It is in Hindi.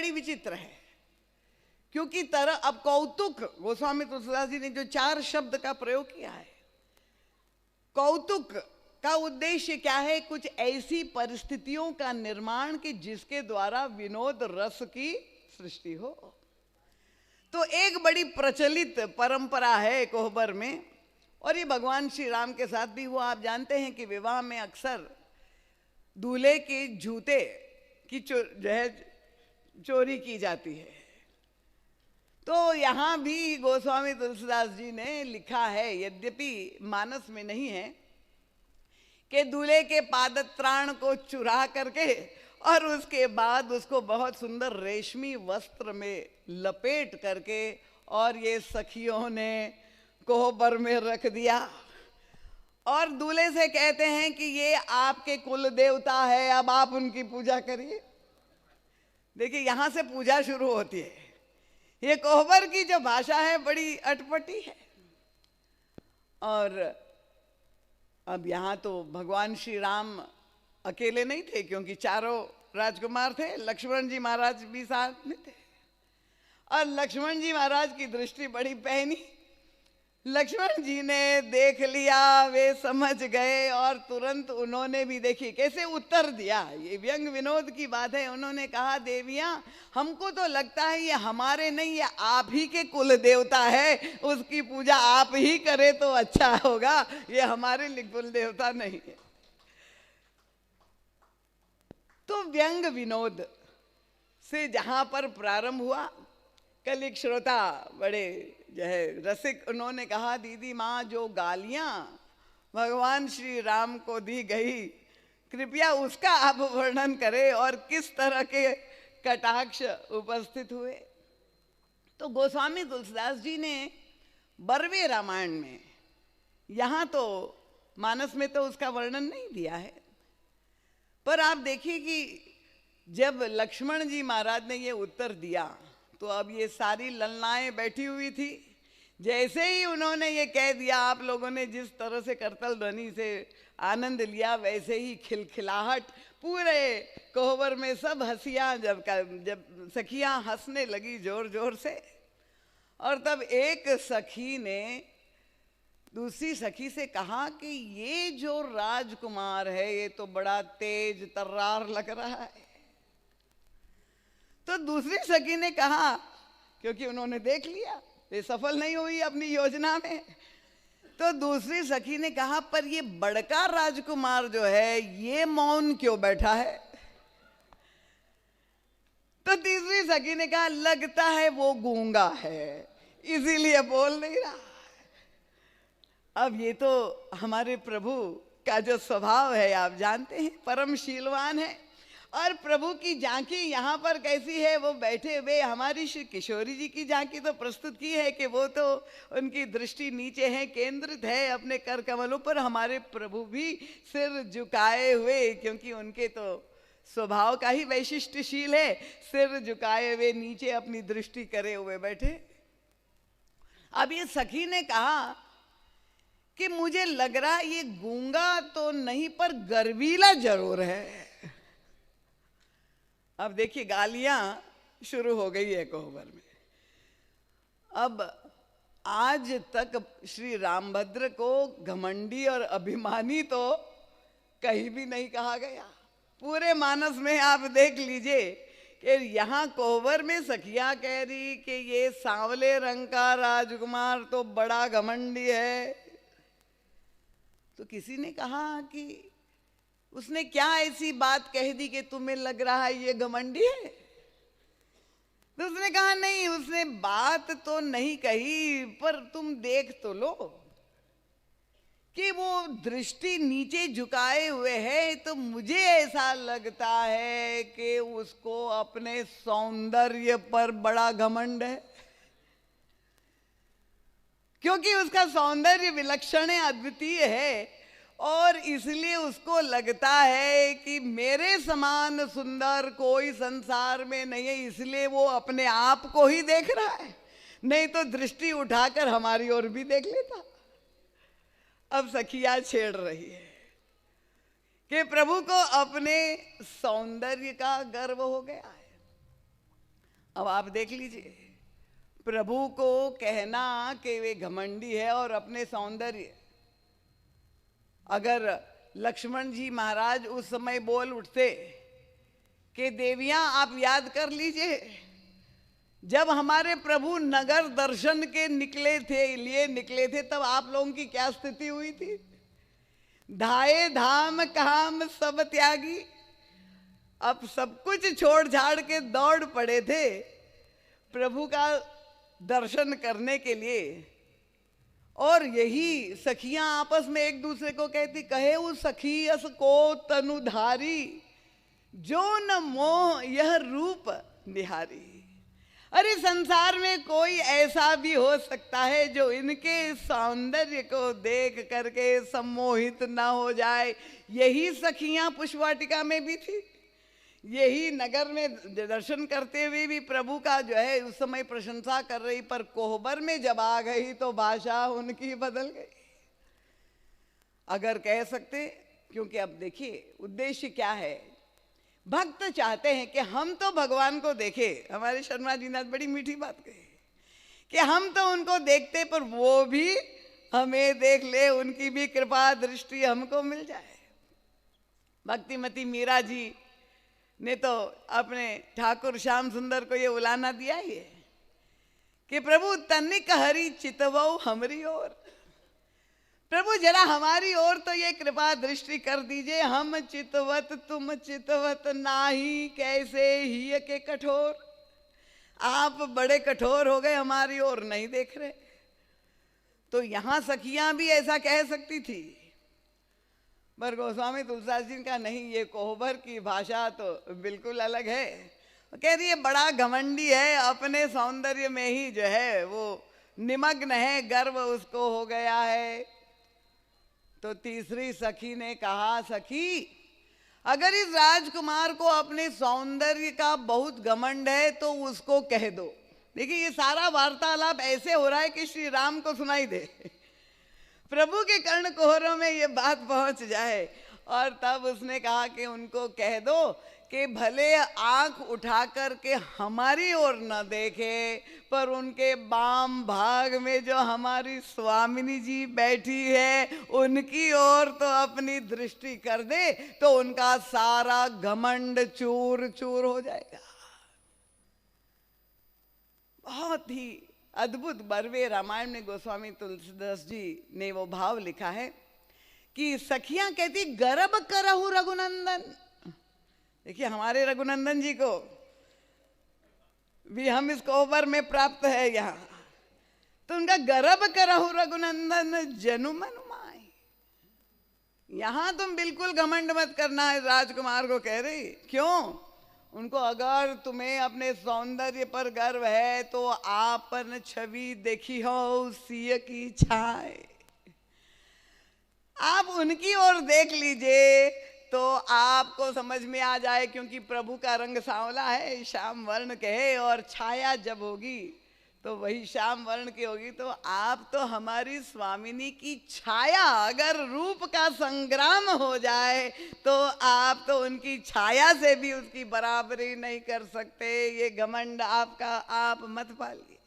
बड़ी विचित्र है, क्योंकि तरह अब कौतुक, गोस्वामी तुलसीदास जी ने जो 4 शब्द का प्रयोग किया है, कौतुक का उद्देश्य क्या है? कुछ ऐसी परिस्थितियों का निर्माण कि जिसके द्वारा विनोद रस की सृष्टि हो। तो एक बड़ी प्रचलित परंपरा है कोहबर में, और ये भगवान श्री राम के साथ भी हुआ। आप जानते हैं कि विवाह में अक्सर दूल्हे के जूते की जो है चोरी की जाती है। तो यहाँ भी गोस्वामी तुलसीदास जी ने लिखा है, यद्यपि मानस में नहीं है, कि दूल्हे के पादत्राण को चुरा करके और उसके बाद उसको बहुत सुंदर रेशमी वस्त्र में लपेट करके और ये सखियों ने कोहबर में रख दिया, और दूल्हे से कहते हैं कि ये आपके कुल देवता है, अब आप उनकी पूजा करिए। देखिए, यहाँ से पूजा शुरू होती है। ये कोहबर की जो भाषा है बड़ी अटपटी है। और अब यहाँ तो भगवान श्री राम अकेले नहीं थे, क्योंकि चारों राजकुमार थे, लक्ष्मण जी महाराज भी साथ में थे। और लक्ष्मण जी महाराज की दृष्टि बड़ी पहनी। लक्ष्मण जी ने देख लिया, वे समझ गए, और तुरंत उन्होंने भी, देखिए कैसे उत्तर दिया। ये व्यंग विनोद की बात है। उन्होंने कहा, देवियां, हमको तो लगता है ये हमारे नहीं, ये आप ही के कुल देवता है, उसकी पूजा आप ही करे तो अच्छा होगा, ये हमारे लिए कुल देवता नहीं है। तो व्यंग विनोद से जहां पर प्रारंभ हुआ, कल एक श्रोता बड़े जो है रसिक, उन्होंने कहा, दीदी माँ, जो गालियां भगवान श्री राम को दी गई, कृपया उसका आप वर्णन करें और किस तरह के कटाक्ष उपस्थित हुए। तो गोस्वामी तुलसीदास जी ने बरवे रामायण में, यहाँ तो मानस में तो उसका वर्णन नहीं दिया है, पर आप देखिए कि जब लक्ष्मण जी महाराज ने ये उत्तर दिया, तो अब ये सारी ललनाएं बैठी हुई थी। जैसे ही उन्होंने ये कह दिया, आप लोगों ने जिस तरह से करतल ध्वनि से आनंद लिया, वैसे ही खिलखिलाहट पूरे कोहबर में, सब हंसियां, जब सखियां हंसने लगी जोर जोर से। और तब एक सखी ने दूसरी सखी से कहा कि ये जो राजकुमार है, ये तो बड़ा तेज तर्रार लग रहा है। तो दूसरी सखी ने कहा, क्योंकि उन्होंने देख लिया ये सफल नहीं हुई अपनी योजना में, तो दूसरी सखी ने कहा, पर ये बड़का राजकुमार जो है, ये मौन क्यों बैठा है? तो तीसरी सखी ने कहा, लगता है वो गूंगा है, इसीलिए बोल नहीं रहा। अब ये तो हमारे प्रभु का जो स्वभाव है, आप जानते हैं, परम शीलवान है। और प्रभु की झांकी यहाँ पर कैसी है, वो बैठे हुए हमारी श्री किशोरी जी की झांकी तो प्रस्तुत की है कि वो तो उनकी दृष्टि नीचे है, केंद्रित है अपने कर कमलों पर। हमारे प्रभु भी सिर झुकाए हुए, क्योंकि उनके तो स्वभाव का ही वैशिष्ट्यशील है, सिर झुकाए हुए नीचे अपनी दृष्टि करे हुए बैठे। अब ये सखी ने कहा कि मुझे लग रहा है ये गूंगा तो नहीं, पर गर्वीला जरूर है। अब देखिए, गालियां शुरू हो गई है कोहबर में। अब आज तक श्री रामभद्र को घमंडी और अभिमानी तो कहीं भी नहीं कहा गया। पूरे मानस में आप देख लीजिए कि यहाँ कोहबर में सखियां कह रही कि ये सांवले रंग का राजकुमार तो बड़ा घमंडी है। तो किसी ने कहा कि उसने क्या ऐसी बात कह दी कि तुम्हें लग रहा है ये घमंडी है? तो उसने कहा, नहीं, उसने बात तो नहीं कही, पर तुम देख तो लो कि वो दृष्टि नीचे झुकाए हुए है। तो मुझे ऐसा लगता है कि उसको अपने सौंदर्य पर बड़ा घमंड है, क्योंकि उसका सौंदर्य विलक्षण है, अद्वितीय है, और इसलिए उसको लगता है कि मेरे समान सुंदर कोई संसार में नहीं है, इसलिए वो अपने आप को ही देख रहा है, नहीं तो दृष्टि उठाकर हमारी ओर भी देख लेता। अब सखिया छेड़ रही है कि प्रभु को अपने सौंदर्य का गर्व हो गया है। अब आप देख लीजिए, प्रभु को कहना कि वे घमंडी है और अपने सौंदर्य, अगर लक्ष्मण जी महाराज उस समय बोल उठते कि देवियां आप याद कर लीजिए, जब हमारे प्रभु नगर दर्शन के लिए निकले थे तब आप लोगों की क्या स्थिति हुई थी। धाये धाम काम सब त्यागी, अब सब कुछ छोड़ छाड़ के दौड़ पड़े थे प्रभु का दर्शन करने के लिए। और यही सखियां आपस में एक दूसरे को कहती, कहे उस सखी अस को तनुधारी, जो न मोह यह रूप निहारी। अरे संसार में कोई ऐसा भी हो सकता है जो इनके सौंदर्य को देख करके सम्मोहित ना हो जाए। यही सखियां पुष्पवाटिका में भी थी, यही नगर में दर्शन करते हुए भी प्रभु का जो है उस समय प्रशंसा कर रही, पर कोहबर में जब आ गई तो भाषा उनकी बदल गई। अगर कह सकते, क्योंकि अब देखिए उद्देश्य क्या है, भक्त चाहते हैं कि हम तो भगवान को देखें। हमारे शर्मा जी ने बड़ी मीठी बात कही कि हम तो उनको देखते पर वो भी हमें देख ले, उनकी भी कृपा दृष्टि हमको मिल जाए। भक्तिमती मीरा जी ने तो अपने ठाकुर श्याम सुंदर को ये उलाना दिया ही है कि प्रभु तनिक हरि चितवो हमरी ओर, प्रभु जरा हमारी ओर तो ये कृपा दृष्टि कर दीजिए। हम चितवत तुम चितवत नाही, कैसे ही के कठोर, आप बड़े कठोर हो गए, हमारी ओर नहीं देख रहे। तो यहां सखियां भी ऐसा कह सकती थी, पर गोस्वामी तुलसीदास जी का नहीं, ये कोहबर की भाषा तो बिल्कुल अलग है। कह रही है बड़ा घमंडी है, अपने सौंदर्य में ही जो है वो निमग्न है, गर्व उसको हो गया है। तो तीसरी सखी ने कहा, सखी अगर इस राजकुमार को अपने सौंदर्य का बहुत घमंड है तो उसको कह दो। देखिए ये सारा वार्तालाप ऐसे हो रहा है कि श्री राम को सुनाई दे, प्रभु के कर्ण कोहरों में ये बात पहुंच जाए। और तब उसने कहा कि उनको कह दो कि भले आंख उठा करके हमारी ओर न देखे, पर उनके बाम भाग में जो हमारी स्वामिनी जी बैठी है उनकी ओर तो अपनी दृष्टि कर दे, तो उनका सारा घमंड चूर चूर हो जाएगा। बहुत ही अद्भुत बरवे रामायण में गोस्वामी तुलसीदास जी ने वो भाव लिखा है कि सखियां कहती गर्भ करहु रघुनंदन। देखिए हमारे रघुनंदन जी को भी हम इस कोहबर में प्राप्त है यहाँ, तो उनका गर्भ करहु रघुनंदन जनु मनु माई। यहां तुम बिल्कुल घमंड मत करना है, राजकुमार को कह रही। क्यों? उनको अगर तुम्हें अपने सौंदर्य पर गर्व है तो आपन छवि देखी हो सिय की छाए, आप उनकी ओर देख लीजिए तो आपको समझ में आ जाए। क्योंकि प्रभु का रंग सांवला है, श्याम वर्ण के है, और छाया जब होगी तो वही श्याम वर्ण की होगी। तो आप तो हमारी स्वामिनी की छाया, अगर रूप का संग्राम हो जाए तो आप तो उनकी छाया से भी उसकी बराबरी नहीं कर सकते। ये घमंड आपका आप मत पालिए।